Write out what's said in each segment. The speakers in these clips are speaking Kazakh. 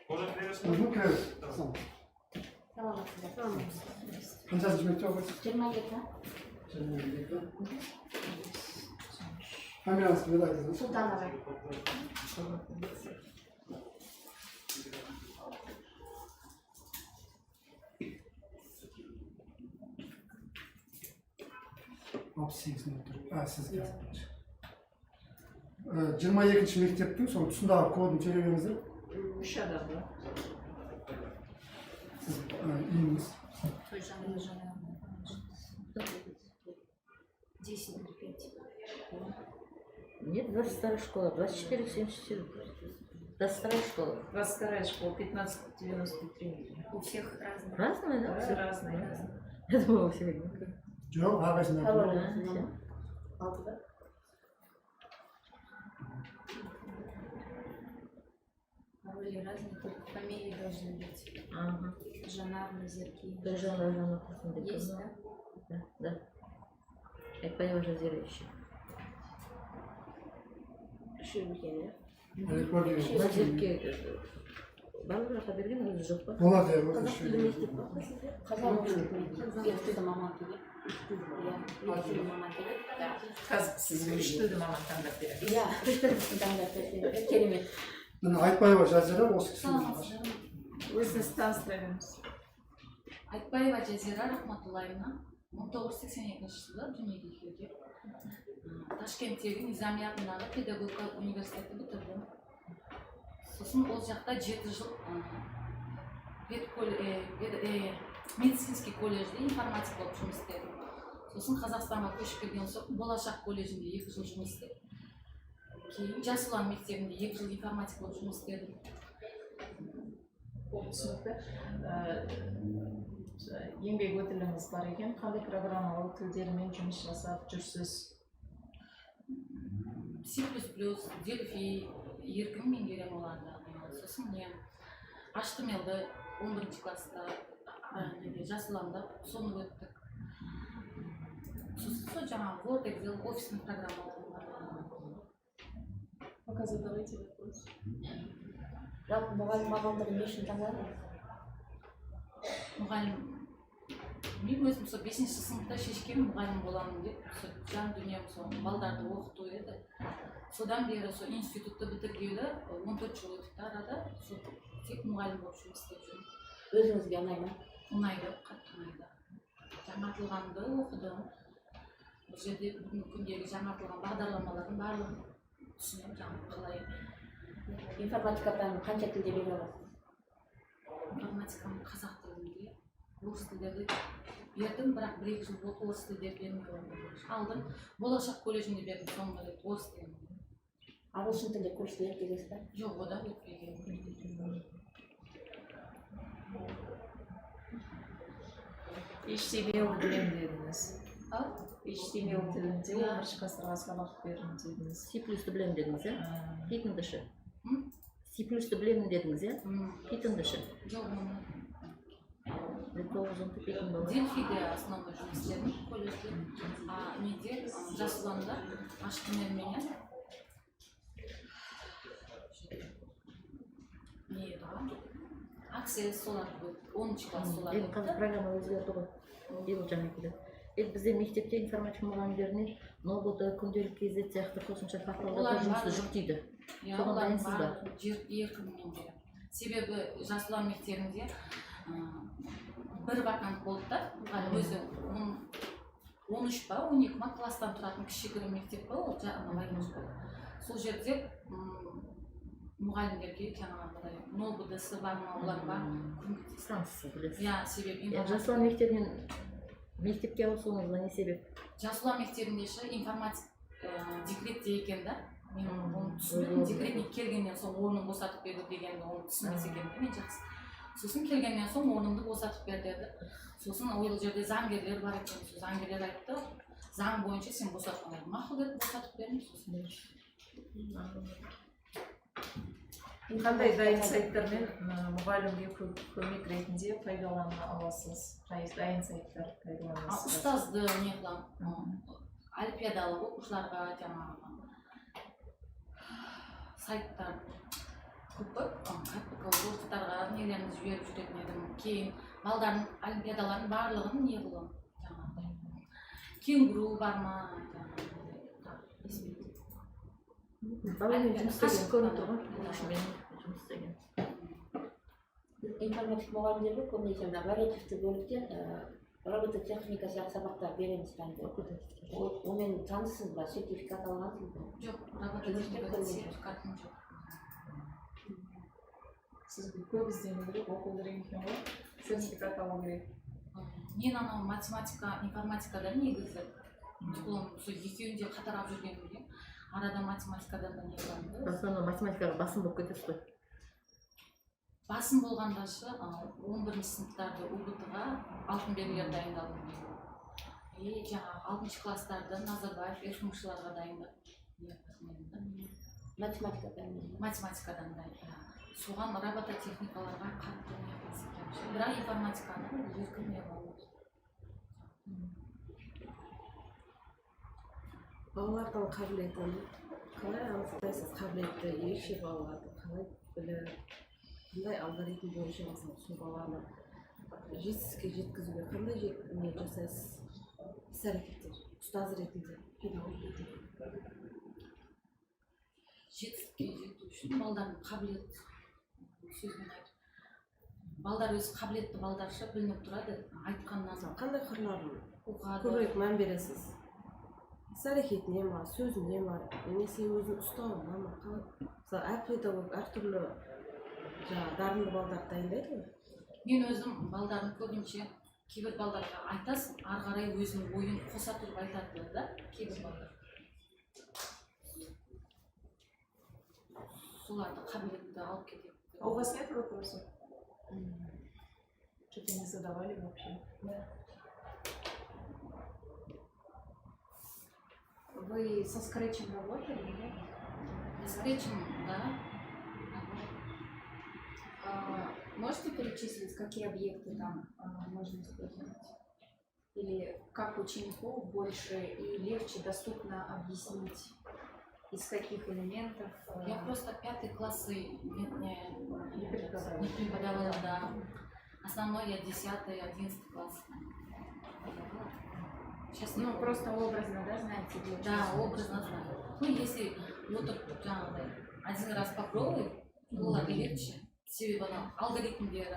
Bunu kırarız. Tamam. Kaç hizmetçi olursa? 27. Hangi rahatsızlığı da aydınız? Sultanlar. Siz geldiniz. 22 mekteptin sonra tusundağı kodun çevirmenizi Uşada'da. siz iyiniz. 10-5. Нет, 22 школа, 24-74. 22 школа. 22 школа, 1593. У всех разные. Разные, да? Да, разные. Я думала, у всех одинаковые. Yok, arkadaşlar. Все. Роли разные, только фамилии должны быть. Ага. Жанар, Назерки. Тоже она вкусная. Есть, да? Да, да. Я поняла, что зеленый. Широкие. Evet, böyle. Назерки. Барлығы берген өзі жоқ па? Болады, evet. Қазақ тілі мектеп па сізде? Қазақ мектеп. Екі маман келеді. Иә, екі маман келеді. Siz 3 тілді маман таңдап береді. Иә, таңдап береді. Керемет. Mine Айтбаева жазира осы кісі. Өзіңіз таныстырыңыз. Айтбаева Жазира Рахматуллаевна 1982 жылы дүниеге келген. Ташкенттегі Низами атындағы педагогика университетін бітірдім. Сосын ол жақта 7 жыл медицинский колледжде информатик болып жұмыс істедім. Сосын Қазақстанға көшіп келген соң Болашақ колледжінде 2 жыл жұмыс істедім. Кейін Жас ұлан мектебінде 2 жыл информатик болып жұмыс істедім. Түсінікті. Еңбек өтіліңіз бар екен. Қандай программалық тілдермен жұмыс жасап жүрсіз? C++, Delphi, еркін меңгерем оларды. Сосын мен HTML-ді 11 класста жас ұланда соны өттік. Сосын жаңағы Word, Excel, офисный программалар. Пока задавайте вопрос. Жалпы мұғалім мамандығы не үшін таңдадыңыз? Мұғалім, мен өзім сол 5-ші сыныпта шешкен мұғалім боламын деп, жан дүнием сол балдарды оқыту еді. Содан бері сол институтты бітіргелі 14 жыл өтіпті арада, сол тек мұғалім болып жұмыс істеп жүрмін. Өзіңізге ұнай ма? Ұнайды, қатты ұнайды. Жаңартылғанды оқыдым. Бұл жерде бүгінгі күндегі жаңартылған бағдарламалардың барлығын түсінемін, жаңағы қалай. Информатика пәнін қанша тілде бере аласыз? Информатиканы қазақ тілінде, орыс тілдерде бердім, бірақ 1-2 жыл болды орыс тілдерден алдым. Болашақ колледжінде бердім, соңғы рет орыс тілінде. Ағылшын тілде курстар өткізесіз бе? Жоқ, одан өтпеген. HTML білем дедіңіз. А? HTML тілінде бірінші ғасырға сабақ бердім дедіңіз. C++ді білемін дедіңіз, иә? Питон dışı. C++ді білемін дедіңіз, иә? Питон dışı. Жоқ, оны. Питон болды. Дельфиде основной жұмыс істедім колледжде. Неде жас ұланда HTML менен не еді ғой? Access соларды 10 класс соларды. Енді қазір программа өзгерді ғой. Биыл жаңа келеді. Бізде мектепте информатика мұғалімдеріне ноутбукты, күнделік кезет сияқты қосымша факталарды жұмысты жүктейді. Соған дайынсыз ба? Еркін меңгерем. Себебі жас ұлан мектебінде бір вакант болды да, өзі 13 па, 12 ма класстан тұратын кішігірім мектеп па, ол жаңағы сол жерде мұғалімдерге жаңағыдай ноутбуктысы бар ма, олар бар, Французша білесіз. иә, себебі Жас ұлан мектебінен мектепке ауысуыңызға не себеп? жас ұлан мектебінде информатик декретте екен да, мен оны түсінбедім. Декретник келгеннен соң орнын босатып берді дегенді оны түсінбес екенмін мен жақсы. Сосын келгеннен соң орнымды босатып бер деді. Сосын ол жерде заңгерлер бар екен. Заңгерлер айтты, заң бойынша сен босатқанай. Мақұл деді, босатып бердім. Қандай дайын сайттармен мұғалімге көмек ретінде пайдалана аласыз? Дайын сайттар пайдаланасыз? Ұстазды не қылам, олимпиадалық оқушыларға жаңағы сайттар, көп қой уроктарға нелерін жіберіп жүретін едім. Кейін балдардың олимпиадалардың барлығын не қыламын жаңағыдай. Кенгуру бар ма баламен жұмыс істеген көрініп тұрған мен жұмыс істеген. Информатика мұғалімдерге көбінесе мына вариативті бөліктен робототехника сияқты сабақтар береміз бәрінде. Онымен таныссыз ба, сертификат алғансыз ба? жоқ, робототехника сертификатым жоқ. Сізге көп іздену керек, оқу керек екен ғой, сертификат алу керек. Мен анау математика, информатикада негізі диплом сол екеуінде қатар алып жүргенімде арада математикадан да не бар. Соны математикаға басым болып кетесіз ғой. Басым болғанда шы 11-ші сыныптарды УБТ-ға алтын белгілер дайындалдым. Жаңағы 6-шы класстарды Назарбаев ешмушыларға дайындап. Математикадан да. Соған робототехникаларға қатты не қылсам. Бірақ информатиканы еркін не қылмайды. Балалардың қабілетін қалай анықтайсыз? Қабілетті ерекше балаларды қалай біліп, қандай алгоритм бойынша сол баланы жетістікке жеткізуге қандай не жасайсыз? Іс-әрекеттер, ұстаз ретінде, педагог ретінде. Жетістікке жету үшін балдардың қабілет сөзбен айтып. Балдар өзі қабілетті балдарша білініп тұрады, айтқаннан. Қандай қырларын оқады. көбірек мән бересіз? Іс-әрекетіне ма, сөзіне ма, немесе өзін ұстауына ма? Мысалы, әр педагог әртүрлі дарынды балдарды дайындайды ғой. Мен өзім балдарын көбінше кейбір балдарға айтасың, ары қарай өзінің ойын қоса тұрып айтады да, кейбір балдар. Соларды қабілетті алып кетеді. А у вас нет вопросов? Что-то не задавали вообще? Вы со скретчем работали, нет? Скретчем, да. Можете перечислить, какие объекты там можно использовать? Или как ученику больше и легче, доступно объяснить, из каких элементов? Я просто 5 классы не преподавала, да. Основной я 10-11 класс. Сейчас Ну, просто образно, да, знаете? Да, образно знаю. Ну, если вот один раз попробуй, было легче. Себебі алгоритмдері,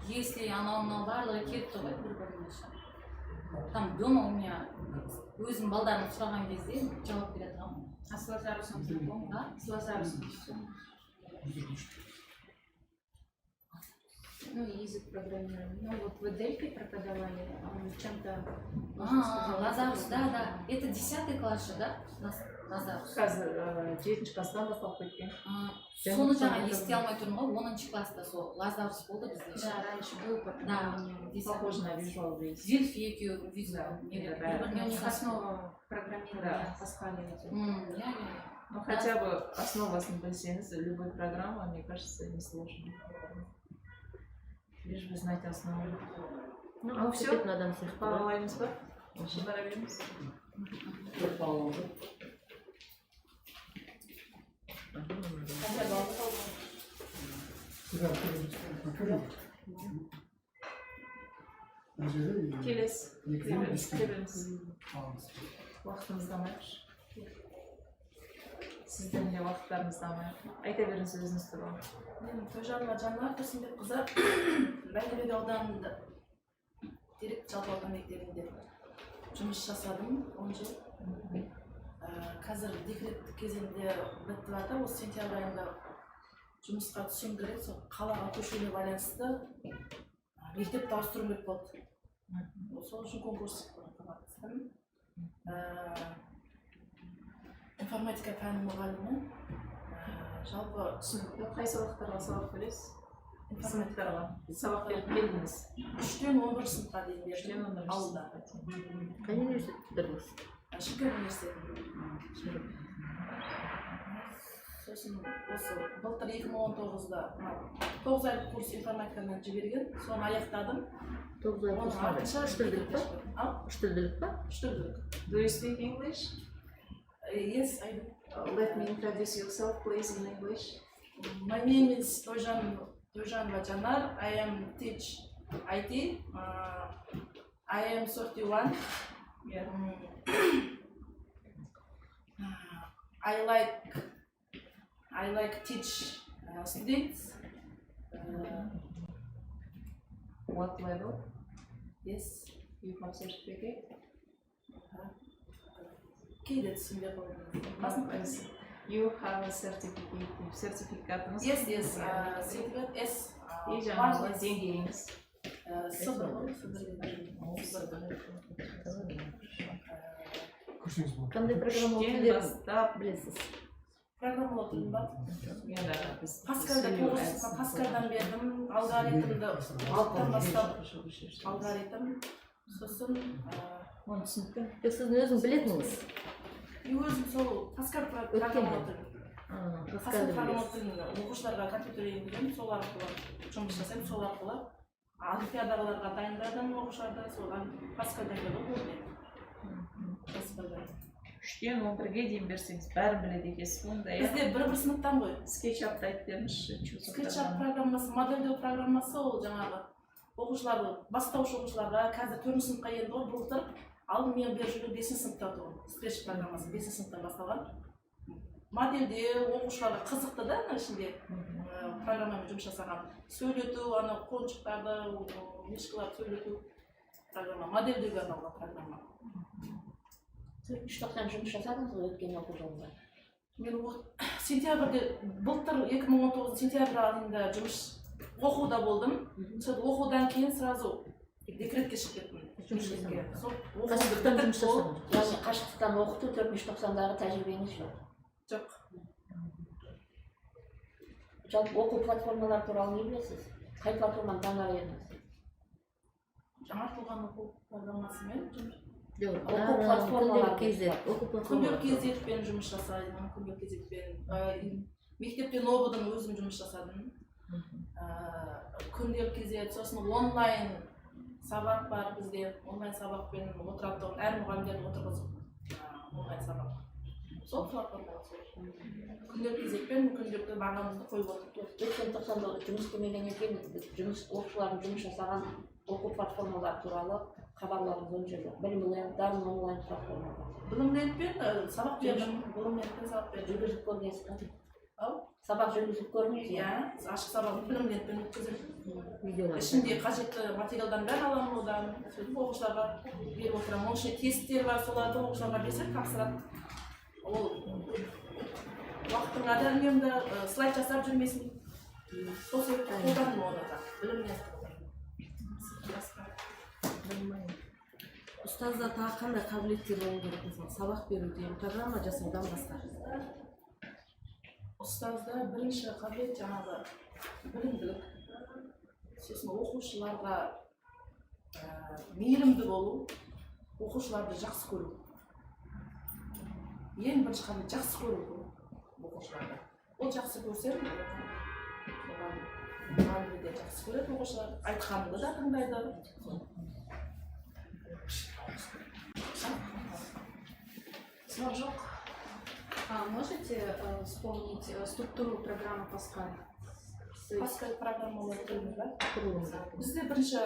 если анау барлығы келіп тұрған бір-біріне. Там дома у меня өзім балдарым сұраған кезде жауап береді. А с Лазарусом знакомы? Да? С Лазарусом. Ну, и язык программирования. Ну, вот вы Дельфи преподавали, он чем-то... Лазарус, да. Это 10 класс же, да? Лазарус. Қазір 7-ші класстан басталып кеткен. Соны жаңа ести алмай тұрмын ғой, 10-ші класста сол Лазарус болды бізде. Да, раньше был, потом... Да, Похоже на Visual Basic. Зельфи екеуі визуал. У них основа программирования Паскаля идет. Ну, хотя бы основасын білсеңіз, любой программа, мне кажется, не сложно. Лишь бы знать основу. Ну, все надо всех Балалаймыз ба? Шыдара береміз. Келесі. Кіреміз. Уақытымыз дамайықшы. Сіздің де уақыттарыңыз дамайық. Айта беріңіз өзіңіз туралы. Мен Тойжанова Жанар Тұрсынбекқызы Бәйдібек ауданында Терек жалпы аудан мектебінде жұмыс жасадым 10 жыл. Қазір декреттік кезеңде бітіп жатыр. Осы сентябрь айында жұмысқа түсем керек. Сол қалаға көшуіне байланысты мектепті ауыстыру керек болды. Сол үшін конкурсқа қатыстым. Информатика пәні мұғалімі. Жалпы Қай сабақтарға сабақ бересіз? Сыныптарға сабақ беріп келдіңіз. 3-тен 11 сыныпқа дейін бердім ауылда. Қай университет бітірдіңіз? Шымкент университетінде. Сосын осы былтыр 2019-да 9 айлық курс информатикадан жіберген, соны аяқтадым. 9 айлық курс қандай? 3 тілділік па? 3 тілділік па? 3 тілділік. Do you speak English? Yes, I do. Let me introduce yourself, please, in English. My name is Tojanova Janar. I am teach IT. I am 31. Yeah. I like teach students. What level? Yes. You have certificate? Kids. You have a certificate. Certificate. Yes. Certificate. Yes. И жаңағы деңгейіңіз. Курсыңыз бар. Қандай программа Үштен тілдерін бастап білесіз? Программалау тілін бар. енді біз Паскальдан бердім, алгоритмді алттан бастап алгоритм, сосын оны түсінікті. Сіздің өзің білетіңіз? өзім сол Паскаль программалау тілін. Паскаль Паскальды программалау білесіз. тілін оқушыларға компьютер енгіземін, сол арқылы жұмыс жасаймын, сол арқылы олимпиадаларға дайындадым оқушыларды, соған Паскальдан бердім ғой. Үштен 11-ге дейін берсеңіз бәрін біледі екенсіз онда иә. Бізде бір сыныптан ғой. Скетчапты айтып беріңізші. Скетчап программасы, модельдеу программасы ол жаңағы оқушыларды, бастауыш оқушыларға қазір 4 сыныпқа енді ғой, былтыр алдын мен беріп жүрген 5 сыныпта тұғын. Скетч программасы 5 сыныптан басталған. Модельдеу оқушыларға қызықты да, ішінде программамен жұмыс жасаған. Сөйлету, ана қоншықтарды, мишкаларды сөйлету программа, модельдеуге арналған программа. 390 жұмыс жасадыңыз ғой өткен оқу жылында? Мен сентябрьде, былтыр 2019 сентябрь айында жұмыс оқуда болдым. Сол оқудан кейін сразу декретке шығып кеттім. Қашықтықтан жұмыс жасадыңыз? Яғни қашықтықтан оқыту 490-дағы тәжірибеңіз жоқ? Жоқ. Жалпы оқу платформалары туралы не білесіз? Қай платформаны таңдар едіңіз? Жаңартылған оқу программасымен жұмыс. Оқу платформалары Күнделік кезекпен жұмыс жасаймын, күнделік кезекпен. Мектептен оқыдым, өзім жұмыс жасадым. Күнделік кезек, сосын онлайн сабақ бар бізде. Онлайн сабақпен отырады, әр мұғалімдерді отырғызып онлайн сабақ. Сол платформалар сол. Күнделік кезекпен күнделікті бағамызды қойып отырдық. Өткен 90-да жұмыс істемеген екен, оқушылардың жұмыс жасаған оқу платформалары туралы хабарларыңыз онша жоқ. Білімлендтің онлайн платформалары. Білімлендпен сабақ бердім, білімлендпен сабақ бердім. Жүргізіп көргенсіз бе? Ау? Сабақ жүргізіп көрдіңіз бе? Иә, ашық сабағын білімлендпен өткіземін. Ішінде қажетті материалдан бәрін аламын одан, сөйтіп оқушыларға беріп отырамын. Оның ішінде тесттер бар, соларды оқушыларға берсек тапсырады. Ол уақыттың адалмемді слайд жасап жүрмесін. Сол себепті қолдандым оны да, білімлендті. Ұстазда тағы қандай қабілеттер болу керек, мысалы сабақ беруден, программа жасаудан басқа? Ұстазда бірінші қабілет жаңағы білімділік, сосын оқушыларға мейірімді болу, оқушыларды жақсы көру. Ең бірінші қабілет жақсы көру оқушыларды. Ол жақсы көрсем, мұғалімді де жақсы көреді оқушылар, айтқанды да тыңдайды. Смажок. Можете вспомнить структуру программы Паскаль? Паскаль программалау тілін ба? Бізде бірінші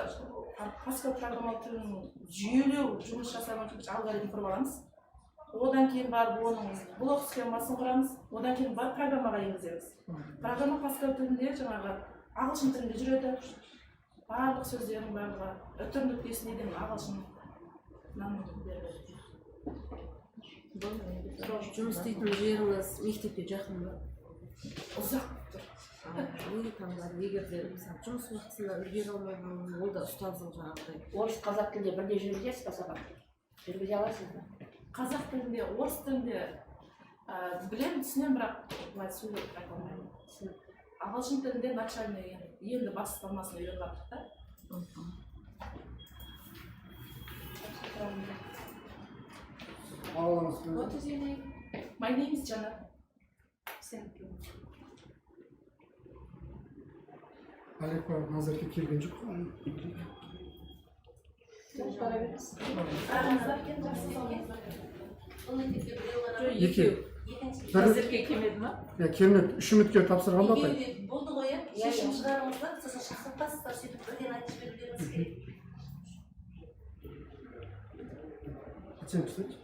Паскаль программалау тілін жүйелеу жұмыс жасаған алгоритм құрып аламыз. Одан кейін барып оның блок схемасын құрамыз. Одан кейін барып программаға енгіземіз. Программа Паскаль тілінде жаңағы ағылшын тілінде жүреді. Барлық сөздердің барлығы үтір нүктесіне дейін ағылшыннан беріледі. Жұмыс істейтін жеріңіз мектепке жақын ба? Ұзақ тұр. Неге таңдадыңыз? Егер де жұмыс уақытында үлгере алмаған, ол да ұстаздың жаңағыдай. Орыс, қазақ тілінде бірдей жүргізесіз ба сабақты? Жүргізе аласыз ба? Қазақ тілінде, орыс тілінде білемін, түсінемін, бірақ былай сөйлеп айта алмаймын. Ағылшын тілінде начальный енді бастамасын үйреніп жаттық та. What is your name? My name is Jana. Thank you. Алипа назарке келген жоқ. Сұрағыңыздар екен, жақсы салыңыздар. Екеу. екінші Назерке келмеді ма? Келмеді, 3 үміткер тапсырған ба апай? болды ғой иә шешім шығарыңыздар сосын шақыртасыздар сөйтіп бірден айтып жіберулеріңіз керек. Оценку ставьте.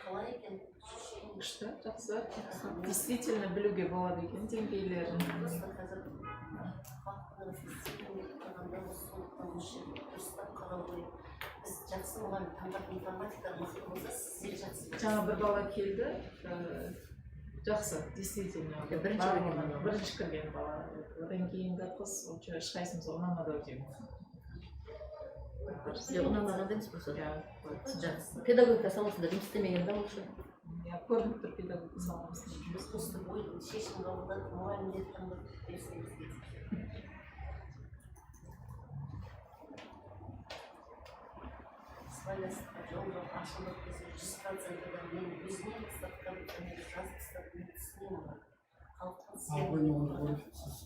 Қалай екен? Күшті, жақсы. Действительно білуге болады екен деңгейлерін. Просто қазір дұрыстап қарау керек. Біз жақсы мұғалім таңдап информатика мықты болса сіздер жақсы. Жаңа бір бала келді, жақсы, действительно. Бірінші кірген бала. Одан кейінгі қыз ешқайсымыз ұнамады ау деймін. Ұнамаған емес болса. Педагогика саласында жұмыс істемеген да лучше. Көрініп тұр педагог саласында. Біз просто шешім қабылдап мұғалімдерді таңдап берсеңіз дейді. Сыбайластыққа жол жоқ, ашылып біз 100%-да мен өзіме статистиканы жазып тастап мен түсінемін оны. Халықтың Абай оңды көресіз.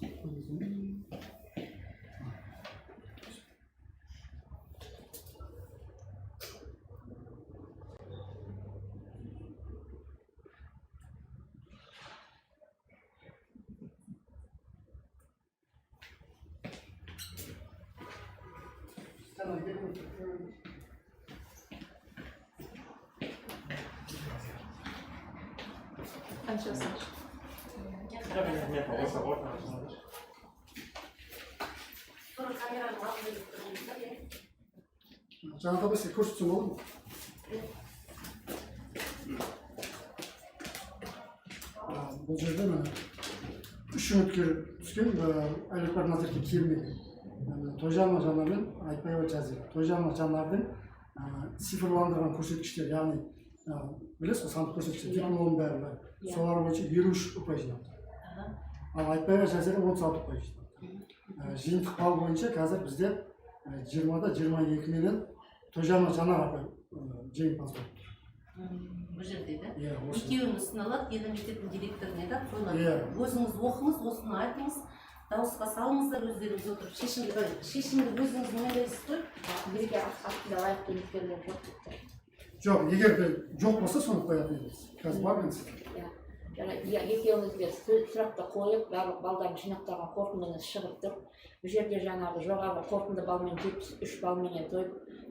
Қаншасы? Sonra kameranın altına götürüyorlar ya. Жаңа табай сізге көрсетсем болады ма? Бұл жерде міне 3 үміткер түскен, Әліпбай Назерке келмеген. Тойжанова Жанар мен Айтбаева Жазира. Тойжанова Жанардың цифрландырған көрсеткіштер, яғни білесіз ғой, сандық көрсеткіштер, диплом бәрі бар. Солар бойынша 23 ұпай жинады. Ал Айтбаева Жазира 36 ұпай жинады. Жиынтық балл бойынша қазір бізде 20-да 22 менен Тойжанова Жанар апай жеңімпаз болып тұр. Бұл жерде да? Иә, осы. Екеуін ұсыналады, енді мектептің директорына да Иә. қойылады. Өзіңіз оқыңыз, осыны айтыңыз, дауысқа салыңыздар өздеріңіз отырып. Шешімді өзіңіз мойындайсыз ғой? Бізге астында лайықты үміткерлер жоқ дейді. Жоқ, егер де жоқ болса соны қоятын едіңіз. Қазір бар мен сізге. Екеуіңізге сұрақты қойып, барлық балдардың жинақталған қорытындыңыз шығып тұр. Бұл жерде жаңағы жоғары қорытынды балмен 73 балменен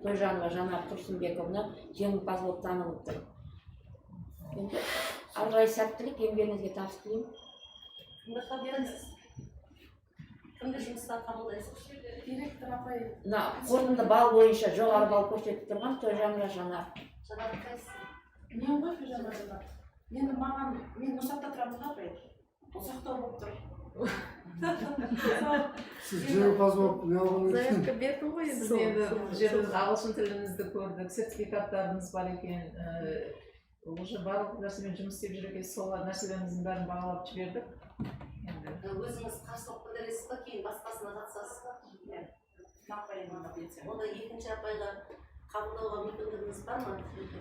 Тойжанова Жанар Тұрсынбековна жеңімпаз болып танылып тұр. Енді ары қарай сәттілік, еңбегіңізге табыс тілеймін. Кімді қабылдайсыз? Кімді жұмысқа қабылдайсыз? Директор апай. Мына қорытынды бал бойынша жоғары бал көрсетіп тұрған Тойжанова Жанар. Жанар қайсысы? Мен ғой Жанар. Енді маған, мен Нұрсатта тұрамын ғой апай. Ұзақтау болып тұр. Сіз жеңімпаз болып не алған Заявка бердің ғой Біз енді бұл жерде ағылшын тілімізді көрдік, сертификаттарымыз бар екен. Уже барлық нәрсемен жұмыс істеп жүр екен, сол нәрселеріміздің бәрін бағалап жібердік. Өзіңіз қарсылық білдіресіз ба, кейін басқасына қатысасыз ба? Онда екінші апайға қабылдауға мүмкіндігіңіз бар ма?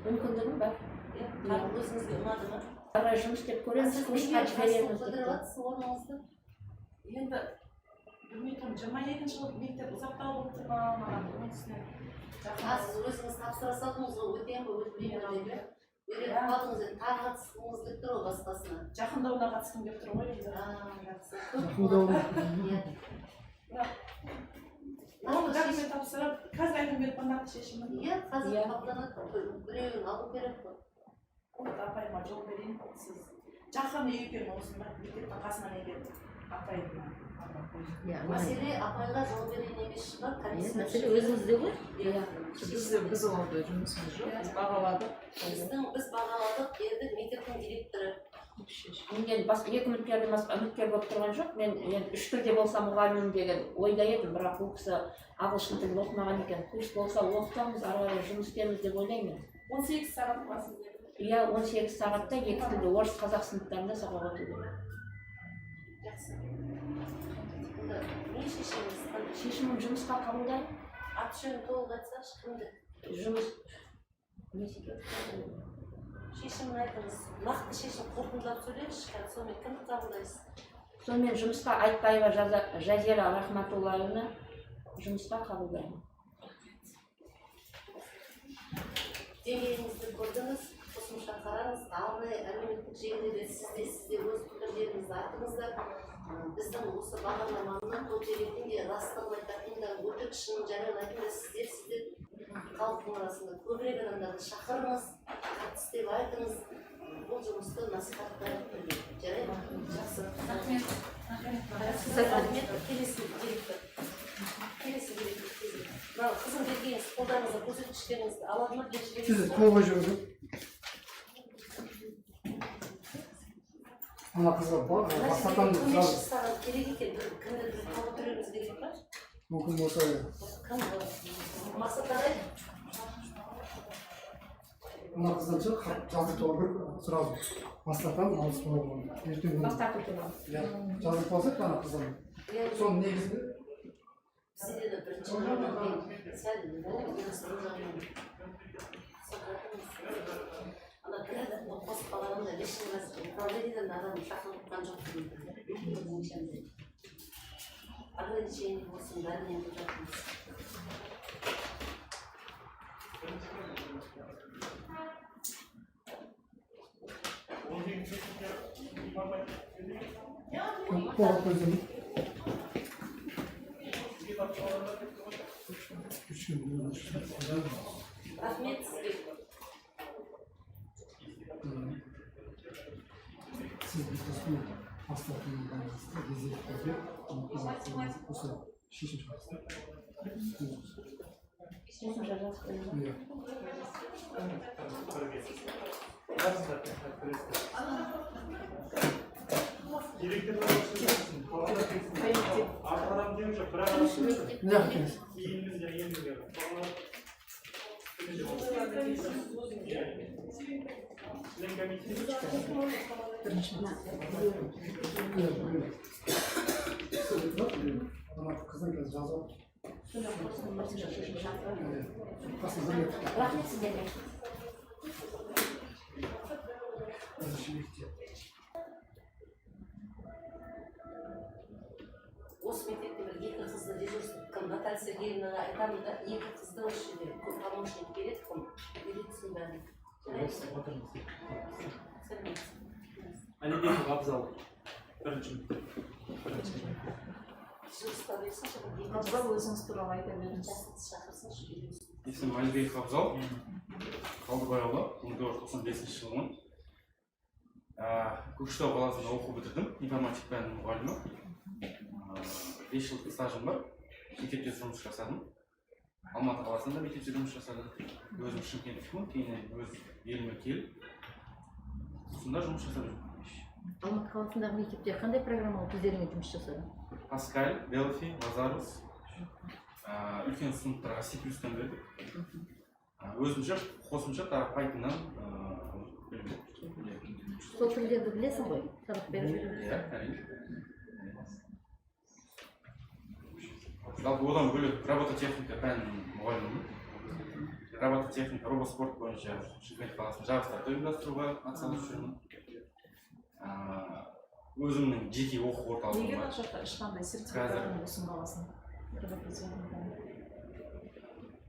Мүмкіндігім бар. Өзіңізге ұнады ма? Ары қарай жұмыс істеп көреміз, курсқа жібереміз деп. Орныңызды? Енді білмей тұрмын, 22-ші жыл мектеп ұзақтау болып тұр ма, маған оны түсінемін. Сіз өзіңіз тапсыра салдыңыз ғой, өтемін бе, өтпеймін бе? Беріп қалдыңыз енді, тағы қатысқыңыз келіп тұр ғой басқасына. Жақындауына қатысқым келіп тұр ғой енді. Оны документ тапсырып, қазір айтып беріп қоймады шешімін. Иә, қазір қабылданады, біреуін алу керек қой. Оны апайыма жол берейін, сіз жақын үй екен осында, мектептің қасынан екен апайыма. Мәселе апайға жол берейін емес шығар, мәселе өзіңізде ғой. Біз оларды жұмысымыз жоқ, біз бағаладық. Біз бағаладық, бердік, мектептің директоры. Мен екі үміткер болып тұрған жоқ, мен үш тілде болса мұғалімім деген ойда едім, бірақ бұл кісі ағылшын тілін оқымаған екен. Курс болса оқытамыз, ары қарай жұмыс істейміз деп ойлаймын. 18 сағат па сізде? Иә, 18 сағатта екі тілде орыс қазақ сыныптарында сабақ өту керек. Жақсы. не шешеміз қандай? Шешімін жұмысқа қабылдаймын. Аты жөнін толық айтсаңшы, кімді? Жұмыс не секілді? Шешімін айтыңыз. Нақты шешім қорытындылап сөйлеңізші, сонымен кімді қабылдайсыз? Сонымен жұмысқа Айтбаева Жазира Рахматуллаевна жұмысқа қабылдаймын. Деңгейіңізді көрдіңіз, қосымша қараңыз, арнайы әлеуметтік желіде сізде өз пікірлеріңізді айтыңыздар. Біздің осы бағдарламаны бұл жерде растығын айтатын да өтік шынын жариялайтын да сіздер халықтың арасында көбірек адамдарды шақырыңыз, қатысты деп айтыңыз. Бұл жұмысты насихаттап жарайды ма? Жақсы. Рахмет. Рахмет. Келесі директор. Мынау қызым бергеніңіз қолдарыңызда көрсеткіштеріңізді алады ма? Siz kova gördüm. Ana kızı basatan da көмекші саған керек екен, кімді біз тауып тұруымыз керек па? mümkün olsa ya. Кім? Мақсат қандай? Ana kızdan çık жазып doğru сразу basatan alыс болған. Ертең Бастапқы туралы. жазып болсақ ana kızdan. Соның негізі Сізде де бірінші жағынан сәл ана бір адамды қосып қалғанда лишний раз управлениеден адам шақырылған жоқ дейді. Ограничение болсын, бәрінен деп жатырмыз. kova koydum. 3 gün Рахмет сізге. siz bir kısmı hastalıklarından bazı gezilikleri осы шешім шығарсыздар. Қосымша жазып қоямын. Иә. Ne yaptınız? Kızın kız жазып. Рахмет сіздерге. Осы мектепте бір екі қызды дежурство Наталья Сергеевнаға айтамын да, екі қызды осы жерде помощник береді, үйретсін бәрін. Алибеков Абзал. Бірінші. Дежурство берсінші, бір екі Абзал өзіңіз туралы айта беріңіз. шақырсыншы, үйретсін. Есімім Алибеков Абзал. Қалдыбай ауылы, 1995 жылғымын. Көкшетау қаласында оқу бітірдім, информатика пәнінің мұғалімі. 5 жылдық стажым бар, мектепте жұмыс жасадым. Алматы қаласында мектепте жұмыс жасадым. Өзім Шымкенттікпін, кейін өз еліме келіп, сонда жұмыс жасап жүрмін. Алматы қаласындағы мектепте қандай программалық өздеріңе жұмыс жасадың? Паскаль, Delphi, Lazarus. Үлкен сыныптарға C++ бердік. Өзімше қосымша тағы Python'нан білдім. Сол тілдерді білесің ғой? Сабақ беріп жүрміз. Иә, әрине. Жалпы одан бөлек робототехника пәнінің мұғалімімін. Робототехника, робоспорт бойынша Шымкент қаласының жарыстарды ұйымдастыруға атсалысып жүрмін. Өзімнің жеке оқу орталығым Неге бар. жақта ешқандай сертификатын ұсынбағасын?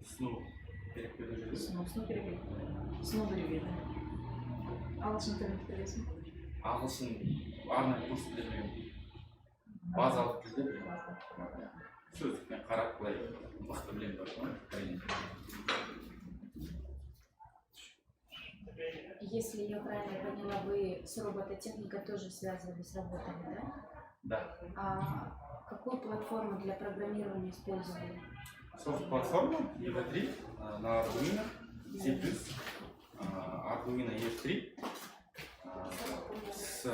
Ұсыну керек пе ол жерде? Ұсыну керек еді. Ұсыну керек еді. Ағылшын тілін білесің? Ағылшын арнайы курс білемін. Базалық тілде білемін. Сөздікпен қарап былай мықты білемін бар. Если я правильно поняла, вы с робототехникой тоже связывались, работали, да? Да. А какую платформу для программирования использовали? Софт-платформа EV3 на Arduino, C++, Arduino EV3. С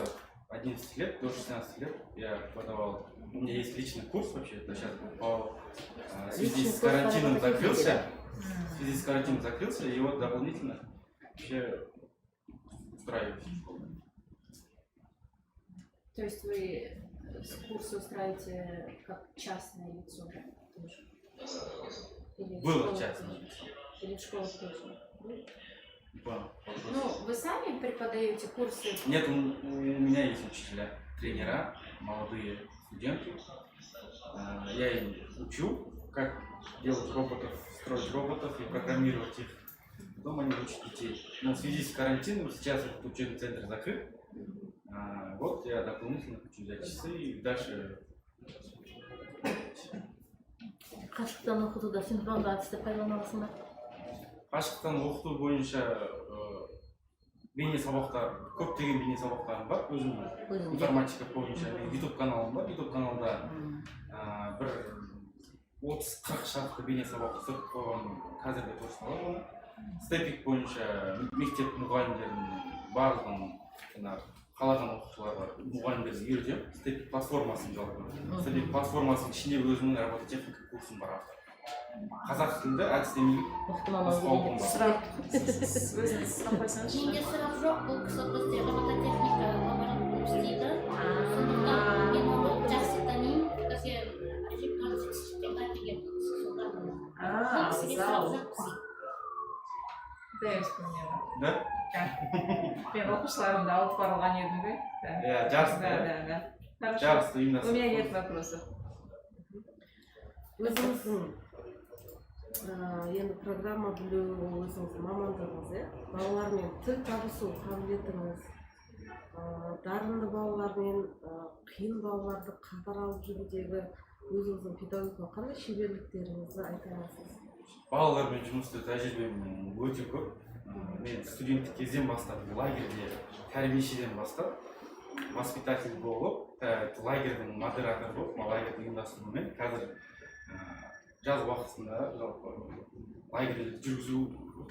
11 лет до 16 лет я преподавал. У меня есть личный курс вообще, это сейчас в связи с карантином закрылся. В связи с карантином закрылся, и вот дополнительно вообще устраиваюсь в школу. То есть вы курсы устраиваете как частное лицо, да? Тоже? Или в Было школах частное тоже? лицо. Или в школах тоже? Понял. Ну, вы сами преподаете курсы? Нет, у меня есть учителя, тренера, молодые студенты. Я им учу, как делать роботов, строить роботов и программировать их. Потом они учат детей. Но в связи с карантином сейчас этот учебный центр закрыт. Вот я дополнительно хочу взять часы и дальше. Қашықтан оқытуда синхронды әдісті пайдалана аласың ба? Қашықтан оқыту бойынша бейне сабақтар, көптеген бейне сабақтарым бар. Өзімнің информатика бойынша YouTube каналым бар. YouTube каналда бір 30-40 шақты бейне сабақ түсіріп қойған қазіргі торсалар. Степик бойынша мектеп мұғалімдерінің барлығын қалаған оқушыларға мұғалімдерді үйретемін. Степик платформасын жалпы. Степик платформасының ішінде өзімнің робототехника курсым бар автор. Қазақ тілді әдістемелік нұсқаулығым бар. Өзіңіз сұрақ қойсаңызшы. Менде сұрақ жоқ, бұл кісі бізде робототехника лабораториясында істейді. Сондықтан мен оны жақсы танимын. Бізге әжептәуір жетістіктерге келген кісі Зал. Да, я вспомнила. Да? Мен оқушыларымды алып барылған едім ғой. Иә, жарыста. Да. Хорошо. Жарысты У меня ұйымдастырып. нет вопросов. Өзіңіздің енді программа білу өзіңіздің мамандығыңыз, балалармен тіл табысу қабілетіңіз, дарынды балалармен қиын балаларды қатар алып жүрудегі өзіңіздің педагогикалық қандай шеберліктеріңізді айта аласыз? Балалармен жұмыс істеу тәжірибем өте көп. Мен студенттік кезден бастап, лагерьде тәрбиешіден бастап, воспитатель болып, лагерьдің модераторы болып, лагерьді ұйымдастырумен қазір жаз уақытында жалпы лагерьді жүргізу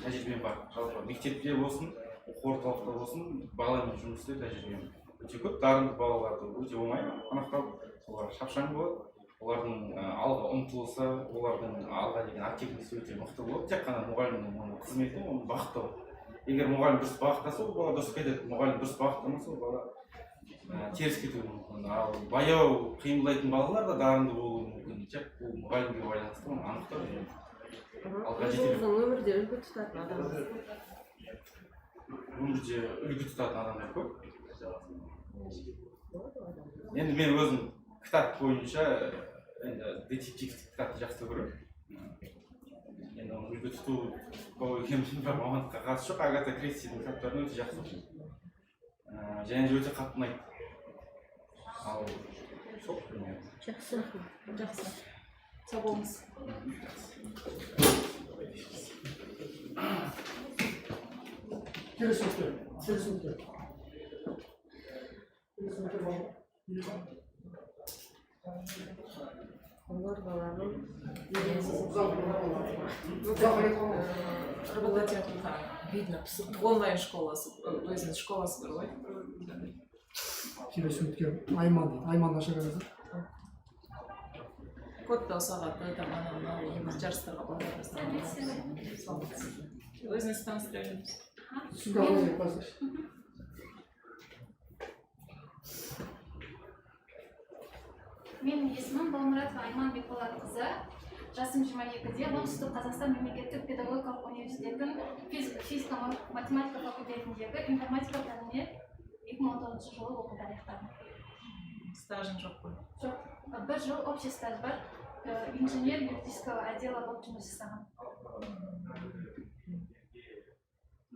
тәжірибем бар. Жалпы мектепте болсын, оқу орталықта болсын, балалармен жұмыс істеу тәжірибем өте көп. Дарынды балаларды өте оңай анықтау, олар шапшаң болады. Олардың алға ұмтылысы, олардың алға деген активності өте мықты болады. Тек қана мұғалімнің оның қызметі, оны бағыттау. Егер мұғалім дұрыс бағыттаса, ол бала дұрыс кетеді. Мұғалім дұрыс бағыттамаса, ол бала теріс кетуі мүмкін. Ал баяу қимылдайтын балалар да дарынды болуы мүмкін. Тек ол мұғалімге байланысты оны анықтау. Өзіңіздің өмірде үлгі тұтатын адамыңыз? Өмірде үлгі тұтатын адамдар көп. Енді мен өзім кітап бойынша детективтік кітапты жақсы көремін. Енді оны үлгі тұту бірақ мамандыққа қатысы жоқ. Агата Кристидің кітаптарын өте жақсы оқимын. Және де өте қатты ұнайды. Ал сол примерно. Жақсы. Сау болыңыз. Келесі Олар баланың Робототехника. Видно, пысық. Онлайн школасы, өзінің школасы бар ғой. келесі өткен Айман дейді. Айман аша береді. Кодтау сағаты, там анау жарыстарға барып өзіңіз таныстырыңыз. Сізге қазір. Менің есімім Балмұратова Айман Бекболатқызы. Жасым 22-де Оңтүстік Қазақстан мемлекеттік педагогикалық университетінің физика-математика факультетіндегі информатика пәніне 2019 жылы оқуды аяқтадым. Стажың жоқ қой? Жоқ, бір жыл общий стаж бар. Инженер юридического отдела болып жұмыс жасаған.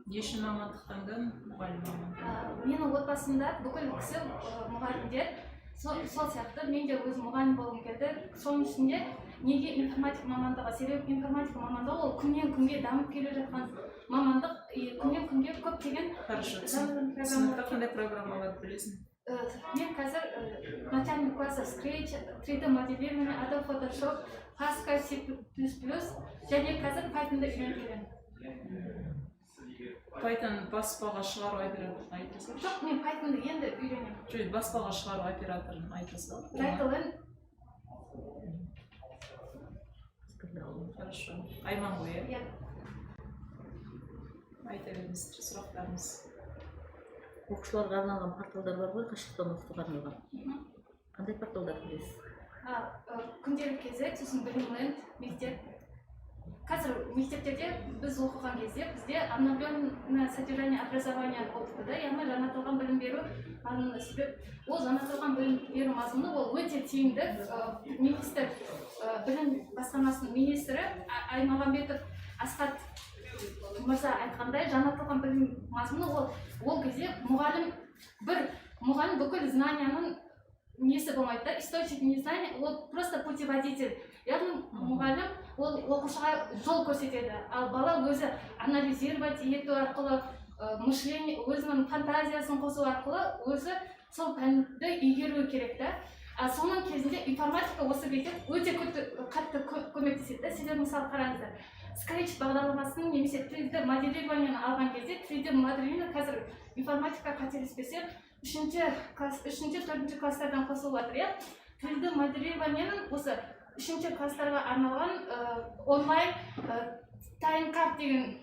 Не үшін мамандық таңдадың? Мұғалім мамандығы? Менің отбасымда бүкіл кісі мұғалімдер. Сол сияқты мен де өзім мұғалім болғым келді. Соның ішінде неге информатика мамандығы? Себебі информатика мамандығы ол күннен күнге дамып келе жатқан мамандық, күннен күнге көптеген сыныпта қандай программаларды білесің? Мен қазір начальный классы Scratch, 3D моделирование, Adobe Photoshop, Pascal, C++, және қазір Python'ды үйреніп келемін. Python баспаға шығару операторын айта салшы. Жоқ, мен Python'ды енді үйренемін. Жоқ, баспаға шығару операторын айта сал. Python. Хорошо. Айман ғой, иә? Айта беріңіз, сұрақтарыңыз. оқушыларға арналған порталдар бар ғой, қашықтан оқытуға арналған. Қандай порталдар білесіз? Күнделік кезек, сосын білімленд, мектеп. Қазір мектептерде біз оқыған кезде бізде обновленное содержание образования оқытуда, яғни жаңартылған білім беру мазмұны. Себеп ол жаңартылған білім беру мазмұны ол өте тиімді. Министр білім басқармасының министрі Аймағамбетов Асхат мырза айтқандай, жаңартылған білім мазмұны ол кезде мұғалім бүкіл знанияның несі болмайды да, источник незнания, ол просто путеводитель. Яғни мұғалім ол оқушыға жол көрсетеді, ал бала өзі анализировать ету арқылы, мышление, өзінің фантазиясын қосу арқылы өзі сол пәнді игеруі керек та. Соның кезінде информатика осы кезде өте қатты көмектеседі. Себебі мысалы қараңыздар, Scratch бағдарламасының немесе 3D моделированияны алған кезде 3D моделирование қазір информатика қателеспесем 3-4 класстардан қосылып жатыр. 3D моделированияның осы 3 класстарға арналған онлайн тайм-карт деген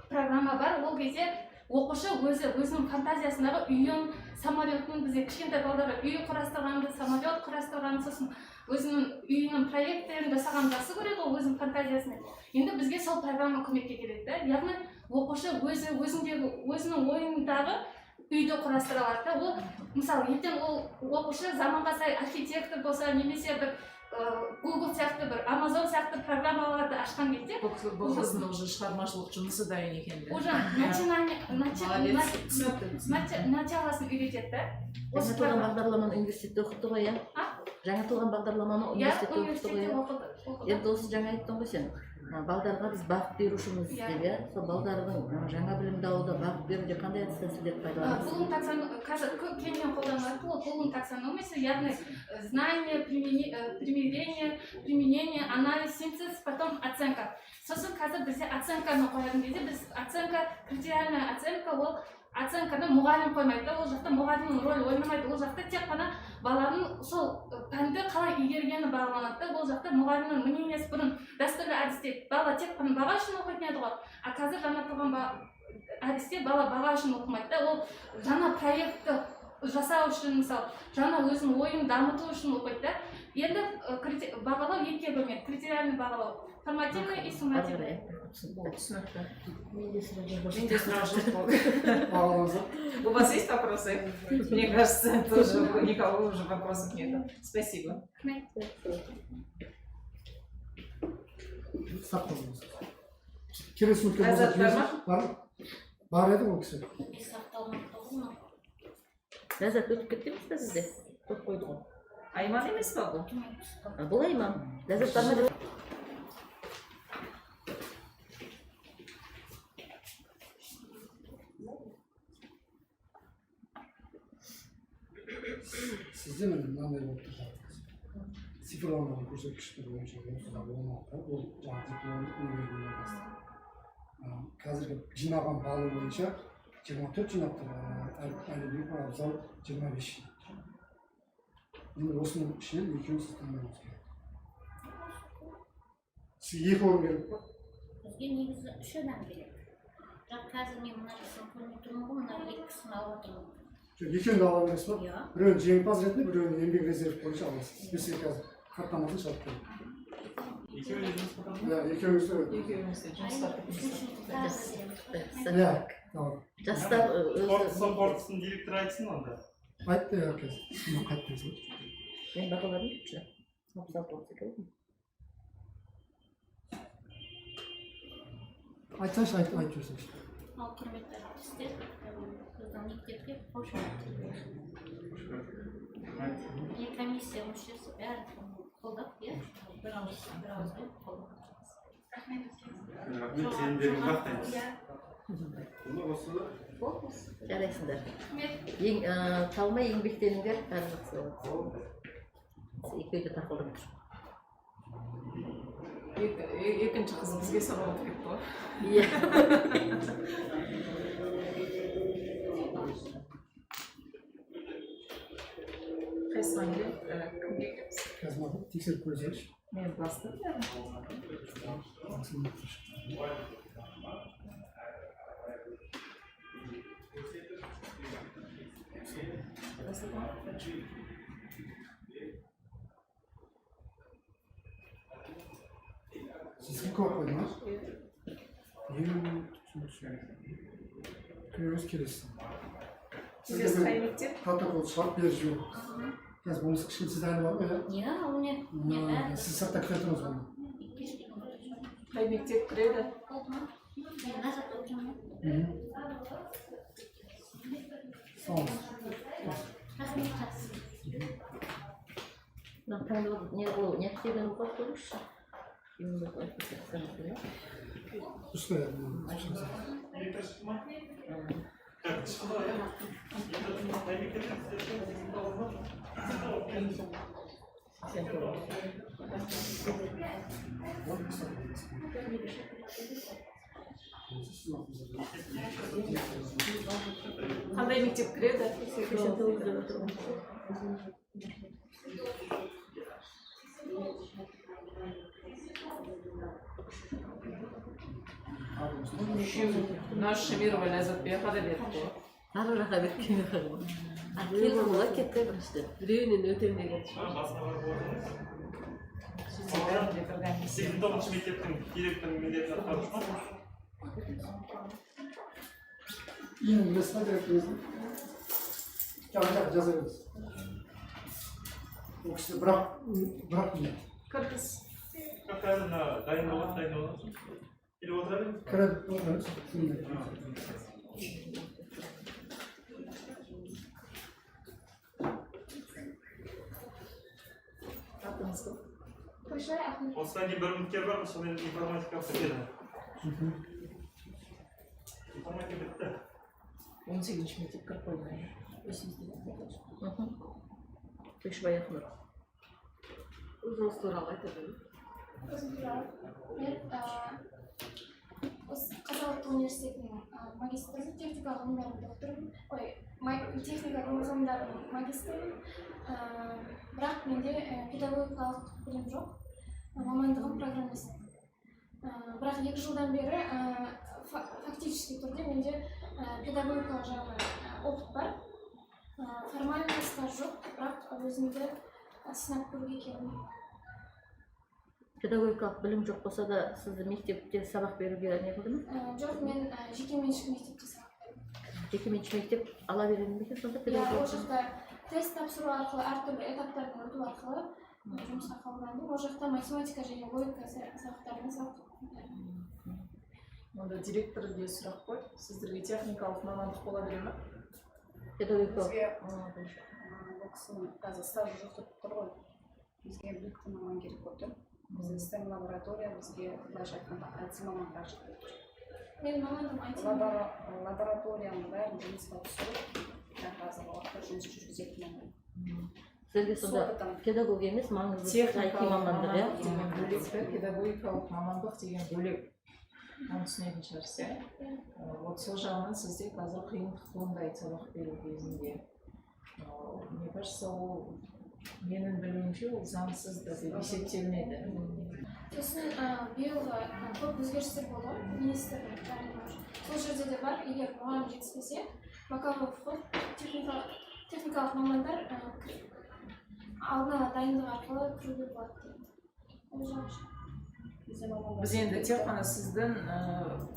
программа бар. Ол кезде оқушы өзінің фантазиясындағы үйін, самолетін, бізде кішкентай балаларға үй құрастырғанды, самолет құрастырғанды, сосын өзінің үйінің проекттерін жасаған жақсы көреді ол өзінің фантазиясымен. Енді бізге сол программа көмекке келеді. Яғни оқушы өзінің ойындағы үйді құрастыра алады. Ол мысалы ертең ол оқушы заманға сай архитектор болса, немесе бір Google сияқты бір Amazon сияқты программаларды ашқан кезде бұл қыздың уже шығармашылық жұмысы дайын екен. Уже началасын үйретеді да. Жаңартылған бағдарламаны университетте оқытты ғой, иә? Жаңартылған бағдарламаны университетте оқытты ғой, иә? Енді осы жаңа айттың ғой сен, балдарға біз бағыт берушіміз деп, иә? Сол балдардың жаңа білімді алуда бағыт беруде қандай әдіс тәсілдерді пайдаланасыз? Блум таксономия қазір кеңінен қолданылады. Ол Блум таксономиясы, яғни знание, применение, анализ, синтез, потом оценка. Сосын қазір бізде оценканы қоятын кезде біз критериальная оценка, ол оценканы мұғалім қоймайды, ол жақта мұғалімнің рөлі ойнамайды, ол жақта тек қана баланың сол пәнді қалай игергені бағаланады. Ол жақта мұғалімнің мнениесі бұрын дәстүрлі әдісте бала тек қана баға үшін оқитын еді ғой, а қазір жаңартылған әдісте бала баға үшін оқымайды. Ол жаңа проектті жасау үшін, мысалы, жаңа өзінің ойын дамыту үшін оқиды. Енді бағалау екіге бөлінеді, критериальный бағалау, формативный и суммативный. Түсінікті. Менде сұрақ жоқ. У вас есть вопросы? Мне кажется, тоже никого уже вопросов нет. Спасибо. Келесі бар еді ол кісі. Ләззат өтіп кеттіңіз бе сізде? Көп қойды ғой. Айман емес па бұл? Бұл Айман. Ләззат бар ма? Sizde mынандай болып тұрады. Цифрланған көрсеткіштер бойынша осыда 16, ол жаңа диплом негізінен бастап. Қазіргі жинаған балы бойынша 24 жинақтыр, әлі абзал 25 жинақтыр. Енді осының ішінен екеуін сіз таңдауыңыз керек. Сіз екі орын керек па? Бізге негізі 3 адам керек. Бірақ қазір мен мына жасын көрмей тұрмын ғой, мына екісін алып отырмын. Екеуін ала бересіз ба? Біреуін жеңімпаз ретінде, біреуін еңбек резерв бойынша аласыз. Біз қазір хаттамасын шығарып беремін. Екеуіңізде Жастар спортсың директор айтсын онда. Айтты қазір. Сіздің қайттыңыз ба? Мен бағаладым үші. 36 екен. Айтсаңшы, айтып жүрсеңші. Ал құрметті әріптестер, біздің мектепке қош келдіңіз. Комиссия мүшесі бәрі қолдап, иә? Bir ağızdan қолдап. Рахмет, сендердің мақтаймыз. Бұны осы жарайсыңдар. Талмай еңбектеніңдер, бәрі жақсы болады. Екеуі де тақылдап тұр. Екінші қыз бізге сабақ керек қой. Иә. Қайсыған келеді? Кімге келеміз? Қазір маған тексеріп көрсеңізші. Мен бастым. Siz kim korkmadınız? Köyümüz kiresi. Сиз кай мектеп? Протокол шығарып беріп жүрмін. Қазір болмаса кішкене сіз әлі бар ма, иә? Иә, ол не? Сіз сыртта күте тұрыңыз ғой. Кай мектеп кіреді? Сау болыңыз. не істеген оқып көріңізші. Үстіне. Қандай мектеп кіреді? Наш Шемирова Ләззатбек қада берді. Ары жаққа кеткен екен. Келді ғой, кетті бірінші. Біреуінен өтем деген. Сегізінші тоғызыншы мектептің директорының міндетін атқарушы ма? Ең места директорыңыздың жаза беріңіз. Ол кісі бірақ не? Кіргіз. Қазір дайын болады. Келіп отыра беріңіз. Кіріп отырыңыз. Атыңыз кім? Осыдан кейін бір үміткер бар, сонымен информатика бітеді. Информатика бітті. 18-ші мектеп кіріп қойды. Көшбай Ахмет. Өзіңіз туралы айта беріңіз. Өзім туралы. Мен Қазақ ұлттық университетінің магистрі, техника ғылымдарының докторымын. Техника ғылымдарының магистрімін. Бірақ менде педагогикалық білім жоқ. Мамандығым программист. Бірақ 2 жылдан бері фактически түрде менде педагогикалық жағынан опыт бар. Формальный стаж жоқ, бірақ өзімді сынап көруге келдім. Педагогикалық білім жоқ болса да, сізді мектепте сабақ беруге не қылдыңыз? Жоқ, мен жекеменшік мектепте сабақ бердім. Жекеменшік мектеп ала береді ме екен сонда Иә, ол педагогикалық? жақта тест тапсыру арқылы, әртүрлі этаптардан өту арқылы жұмысқа қабылдандым. Ол жақта математика және логика сабақтарына сабақ. Онда директорге сұрақ қой. Сіздерге техникалық мамандық бола бере ме? Педагогикалық. Бұл кісінің қазір стажы жоқ деп тұр ғой. Бізге білікті маман керек болып тұр. Бізде STEM лаборатория, бізге былайша айтқанда IT маман қажет болып тұр. Менің мамандығым IT. Лабораторияның бәрін жұмысқа түсіріп, қазір уақытта жұмыс жүргізетін маман. Сізге сонда педагог емес, маңызды IT мамандық, иә? Деген бөлек, педагогикалық мамандық деген бөлек. Оны түсінетін шығарсыз, иә? Вот сол жағынан сізде қазір қиындық туындайды сабақ беру кезінде. Мне кажется, ол менің білуімше ол заңсыз да деп есептелінеді. Сосын биылғы көп өзгерістер болды, министрдің жарлығы. Сол жерде де бар, егер мұғалім жетіспесе, бакалавр вход техникалық мамандар алдын ала дайындық арқылы кіруге болады дейді. Біз енді тек қана сіздің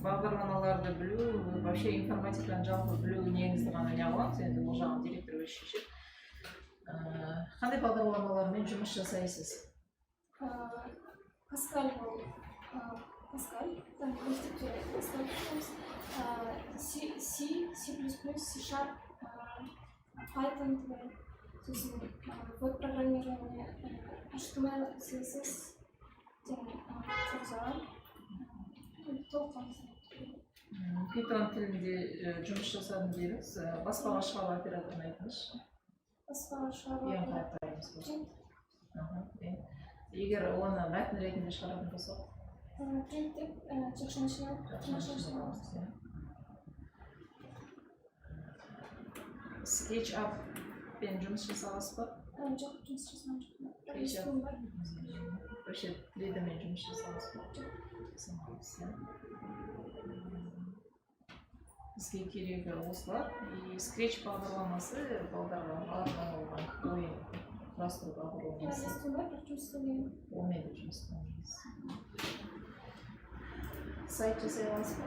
бағдарламаларды білу, вообще информатиканы жалпы білу негізді ғана не қыламыз, енді ол жағын директор өзі шешеді. Қандай бағдарламалармен жұмыс жасайсыз? Паскаль бол, Паскаль, там мектепте Паскаль тұтамыз, C++, C#, Python, сосын веб-программирование, HTML, CSS, Python тілінде жұмыс жасадым дедіңіз, баспаға шығару операторын айтыңызшы. Баспаға шығару операторын. Егер оны мәтін ретінде шығаратын болсақ? Принттеп, текшін SketchUp-пен жұмыс жасағасыз ба? Жоқ, жұмыс жасаған жоқпын. Вообще 3D-мен жұмыс жасағасыз ба? бізге керегі осылар. И скретч бағдарламасы балдарға арналған ойын құрастыру бағдарламасы. Онымен де жұмыс істейміз. Сайт жасай аласыз ба?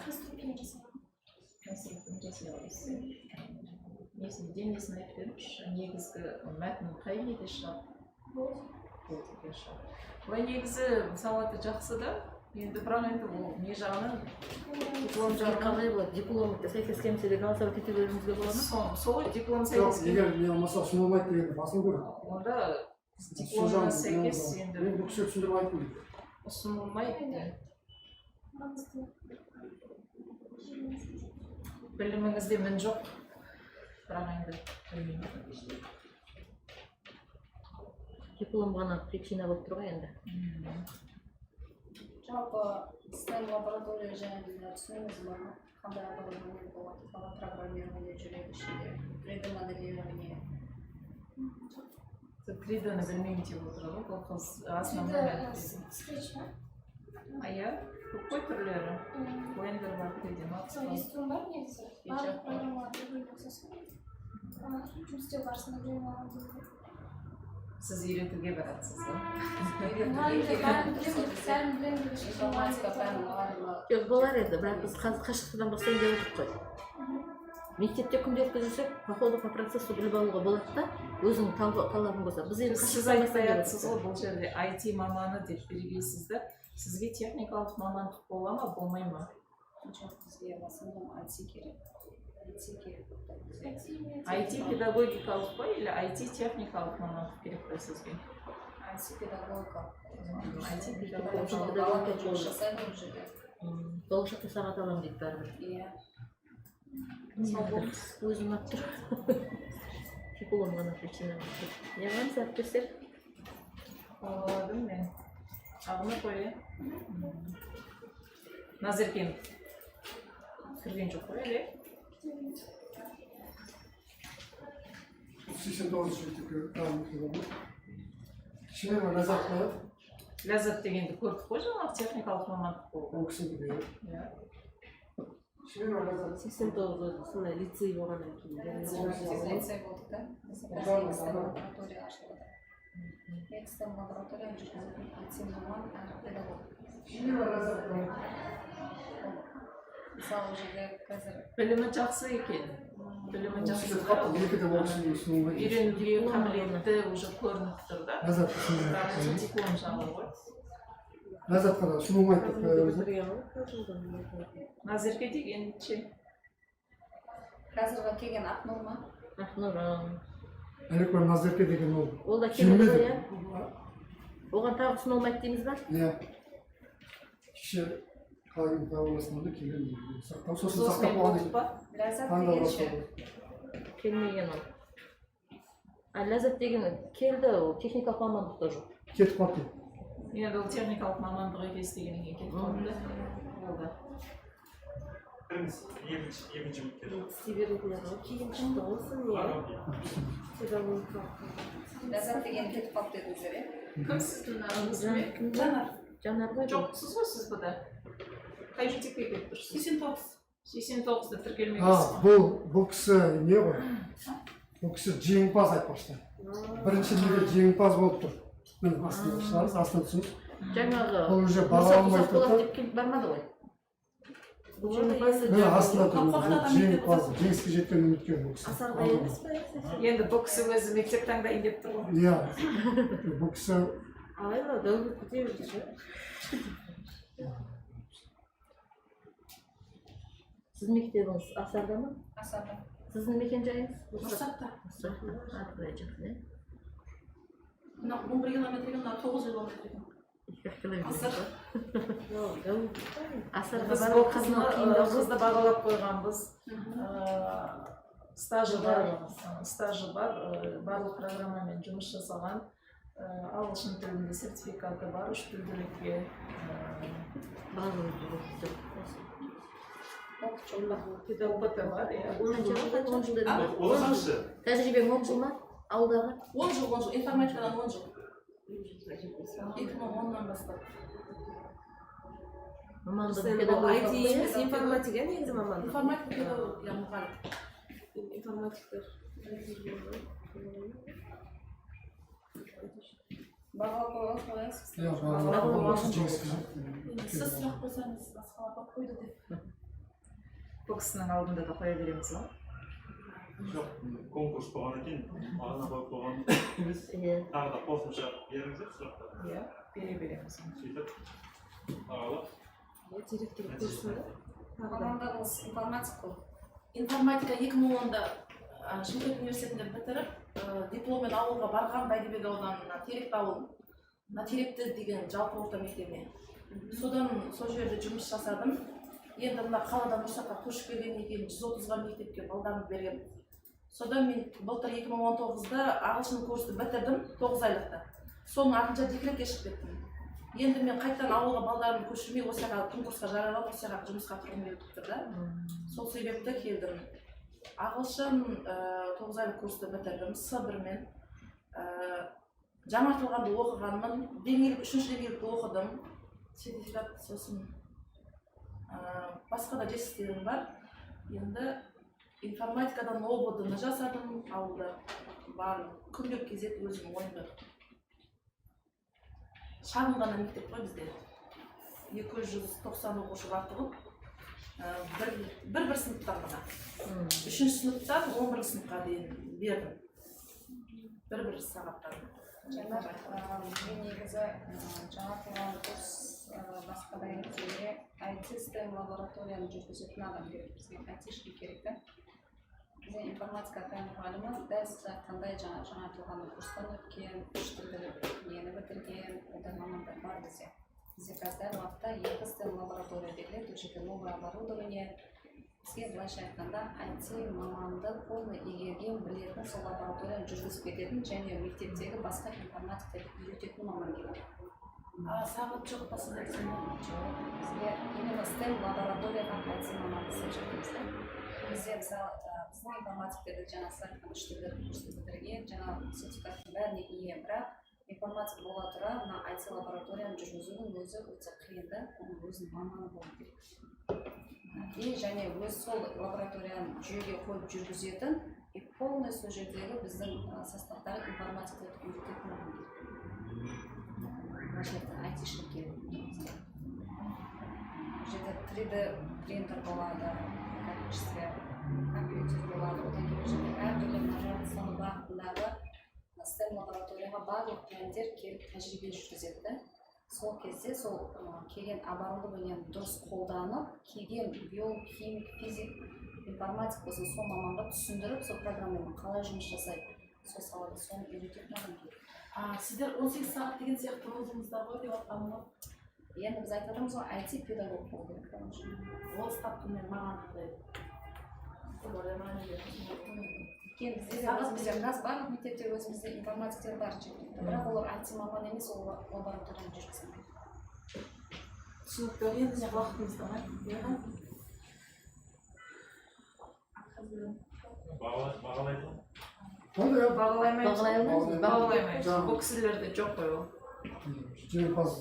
конструктивно жасалған. Конструктивно жасай аласыз. Несін айтып беріңізші, негізгі мәтін қай неде шығады? Олай негізі сауаты жақсы да, енді бірақ енді ол не жағынан диплом жағы қандай болады? Дипломды сәйкес келмесе де голосовать кете беруімізге болады ма? Сол диплом Жоқ, сәйкес егер не болмаса ұсынылмайды дегенді басын көреді. онда дипломына сәйкес енді мен бұл кісіге түсіндіріп айттым. ұсынылмайды. Біліміңізде мін жоқ, бірақ енді білмеймін. Диплом ғана причина болып тұр ғой енді. Жалпы STEM лаборатория жайында түсінеміз ба? Қандай оборудование болады? Қалай программирование жүреді ішінде? 3D моделирование. 3D-ні білмеймін деп отыр ғой, бұл қыз основной мәтін. Скретч па? Иә, көп қой түрлері. Blender бар, 3D Max бар. Инструм бар негізі. Барлық программаларды біліп ұқсасын. Жұмыс істеу барысында біліп алған дейді. Сіз үйретуге барасыз ба? Информатика пәні барлығы. Жоқ, болар еді, бірақ біз қазір қашықтықтан бастайын деп отырмыз ғой. Мектепте күнделікті жүрсек, по ходу по процессу біліп алуға болады да, өзінің талабын болса. Біз енді Сіз қашықтықтан айтпай бастайын деп жатсыз ғой, бұл жерде IT маманы деп белгілейсіз да, сізге техникалық мамандық бола ма, болмай ма? Жоқ, бізге в основном IT керек. IT педагогикалық па или IT техникалық мамандық керек па сізге? IT педагогика. IT Баламен жұмыс жасайды бұл жерде. болашақта сағат аламын дейді бәрібір. Иә. Өзім алып тұр. Диплом ғана причина болып тұр. Не қыламыз әріптестер? Ойладым мен. Ағыны қойы. Назеркен. Кірген жоқ қой, әле? 89 жүйттікі правильный болды. Кішкене ләззат қояды. Ләззат дегенді көрдік қой жаңағы техникалық мамандық болды. Ол кісі де кішкене ләззат. 89 сондай лицей болғаннан кейін. Лицей болды да. Лаборатория ашылды. STEM лаборатория жүргізетін лицей маман әрі педагог. Кішкене ләззат қояды. Мысалы ол жерде қазір Білімі жақсы екен. Білімі жақсы. Екі де болсын ұсынылмайды. Үйренуге қабілетті уже көрініп тұр да. Ләззат Диплом жағы ғой. ләззатқа да ұсынылмайды деп қоямыз. Назерке дегенше. қазіргі келген Ақнұр ма? Ақнұр. Әлекор Назерке деген Ол да келмеді ғой, иә? Оған тағы ұсынылмайды дейміз ба? Иә. Кеше қалайын табыласында келген сақтау. Сосын Сосын сақтап болған болды екен. па? Ләззат Таңдау деген ше. жасалды. Келмеген ол. Ләззат деген келді, ол техникалық мамандықта жоқ. Кетіп қалды. Енді ол техникалық мамандық емес дегеннен кейін кетіп қалды. Болды. екінші үміткер. Кейін шықты olsun ya. Ләззат деген кетіп қалды дедіңіздер, иә? Кім сіздің ағыңыз? Жанар ғой. Жоқ, сіз ғой сіз бұда. Қай жетекке кетіп тұрсыз? 89-да тіркелмеңіз. Бұл кісі не ғой? Бұл кісі жеңімпаз айтпақшы. Бірінші неге жеңімпаз болып тұр. Міне астында шығарыз, астына түсіңіз. Жаңағы Бұл уже бағаланбай тұр. деп келіп бармады ғой. Міне астында тұр. Жеңімпаз, жеңіске жеткен үміткер бұл кісі. Енді бұл кісі өзі мектеп таңдайын деп тұр ғой. Иә. Бұл кісі Алайда дәулет күте берді. Сіздің мектебіңіз Асарда ма? Асарда. Сіздің мекен жайыңыз? Нұрсатта. Артықай жақын, иә? Мына 11 километрге, мына 9 километрге. Асарға Біз барып қызды бағалап қойғанбыз. Стажы бар, барлық программамен жұмыс жасаған. Ағылшын тілінде сертификаты бар, 3 тілділікке. Опыты бар, иә. Тәжірибең 10 жыл ма? Ауылдағы? 10 жыл, информатикадан 10 жыл. 2010-нан бастап. мамандык Сен педагогика IT емес, информатика негізі мамандық. Информатика педагогия мұғалім. Информатиктер. бағалап қоясыз. иә бағалау жеңіске Сіз сұрақ қойсаңыз басқалар көп қойды деп. Бұл кісінің алдында да қоя береміз ба? Жоқ, конкурс болған екен, мағына қойып қойған емес. Тағы да қосымша беріңіздер сұрақтар. Иә, бере береміз. Сөйтіп, бағалап. Директор курсында. Мамандығыңыз информатика қой. Информатика 2010-да Шымкент университетінде бітіріп, дипломмен ауылға барған Бәйдібек ауданына Теректі ауыл, Теректі деген жалпы орта мектебіне. Содан сол жерде жұмыс жасадым. Енді мына қаладан Нұрсаққа көшіп келгеннен кейін 130-ға мектепке балдарымды берген. Содан мен былтыр 2019-да ағылшын курсты бітірдім 9 айлықта. Соның артынша декретке шығып кеттім. Енді мен қайтадан ауылға балдарымды көшірмей осы жаққа конкурсқа жариялап осы жаққа жұмысқа тұрғым келіп тұр да. Сол себепті келдім. Ағылшын 9 айлық курсты бітірдім С1-мен. Жаңартылғанды оқығанмын, деңгейлік 3-ші деңгейлікті оқыдым. Сертификат сосын басқа да жетістіктерім бар. Енді информатикадан ОБД-ны жасадым, ауылда бар күнделік кезет өзім ойымда. Шағын ғана мектеп қой бізде. 290 оқушы бар тұғын. Бір сыныптан ғана. 3-ші сыныптан 11 сыныпқа дейін бердім. Бір сағаттан. Жанар, мен негізі жаңартылған курс басқада кезінде IT STEM лабораторияны жүргізетін адам керек. Бізге айтишки керек та. Бізде информатика пән мұғалімі дәл қандай жаңартылған курстан өткен, үш тілді нені бітірген, одан мамандар бар бізде. Бізде қазір уақытта 2 STEM лаборатория беріледі, ол жерде новое оборудование. Бізге былайша айтқанда IT маманды полный игерген, білетін, сол лабораторияны жүргізіп кететін және мектептегі басқа информатиктерді үйрететін маман керек. Сағат жоқ па сізде Бізге именно STEM лабораториядан IT маманды істеп жатырмыз да. Бізде біздің информатиктерді жаңа сұрақтан 3 тілді курсты бітірген, жаңа сертификаттың бәріне ие, бірақ информатика бола тұра, мына IT лабораторияны жүргізудің өзі өте қиын да, оның өзінің маманы болу керек. И және өз сол лабораторияны жүйеге қойып жүргізетін и полный сол жердегі біздің составтағы информатиктерді үйрететін маман керек. айтишник керек. Жерде 3D принтер болады, качестве компьютер болады, одан кейін жерде әртүрлі мажарстан бағытындағы STEM лабораторияға барлық пәндер келіп тәжірибе жүргізеді. Сол кезде сол келген оборудованияны дұрыс қолданып, келген биолог, химик, физик, информатик болсын сол маманға түсіндіріп, сол программамен қалай жұмыс жасайды, сол салада соны үйрететін адам керек. Сіздер 18 сағат деген сияқты өзіңізді ғой деп жатқаным ғой. Енді біз айтып отырмыз ғой, IT педагог болу керек. Ол ставкамен маған Бізде қазір барлық мектепте өзімізде информатиктер бар жергілікті, бірақ олар IT маман емес, ол лабораторияны жүргізеді. Түсінікті, енді уақытымызда Бағалайды ма? Бағалаймаймыз. Бұл кісілерде жоқ қой ол. жеңімпаз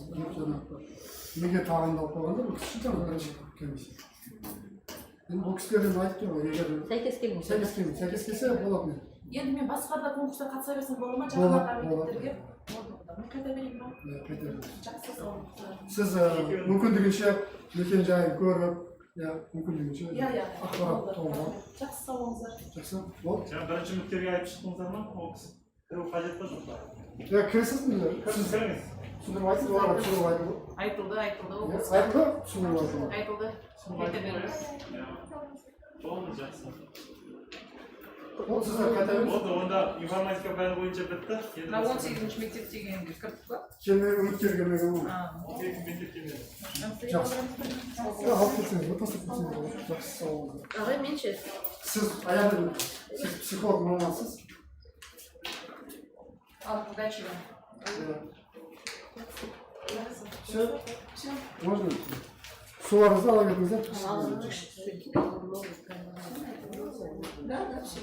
неге тағайындалып қойғанда бұл кісі жаңағы комиссия. Енді бұл кісілерден айтты ғой, егер сәйкес келсе болады ма? Енді мен басқа да конкурсқа қатыса берсем болады ма? Жақындаған мектептерге? Мен қайта берейін ба? Қайта беріңіз. Жақсы сау. Сіз мүмкіндігінше мекен жайын көріп, мүмкіндігінше ақпарат толғап. Жақсы сау болыңыздар. Жақсы, болды. Жаңа бірінші үміткерге айтып шықтыңыздар ма? Ол кісі кіру қажет па жоқ па? Кіресіздіңіздер? Кіріңіз. Түсіндіріп айтып, оларға түсіндіріп айтылды. Айтылды. Айтылды, түсіндіріп айтылды. Айтылды. Қайта беріңіз. Болды, жақсы. Ол сіздер қайта беріңіз. Болды, онда информатика пәні бойынша бітті. Мына 18-ші мектептегі енді кірдік па? Үміткер келмеген ғой. 12 мектеп келмеді. Жақсы. Алып кетсеңіз, тастап кетсеңіз, жақсы сау болыңыздар. Ағай, мен ше? Сіз аяғын, сіз психолог мамансыз. Удачи вам. Все? Можно? Суарыңызды ала кетіңіздер. Да, все.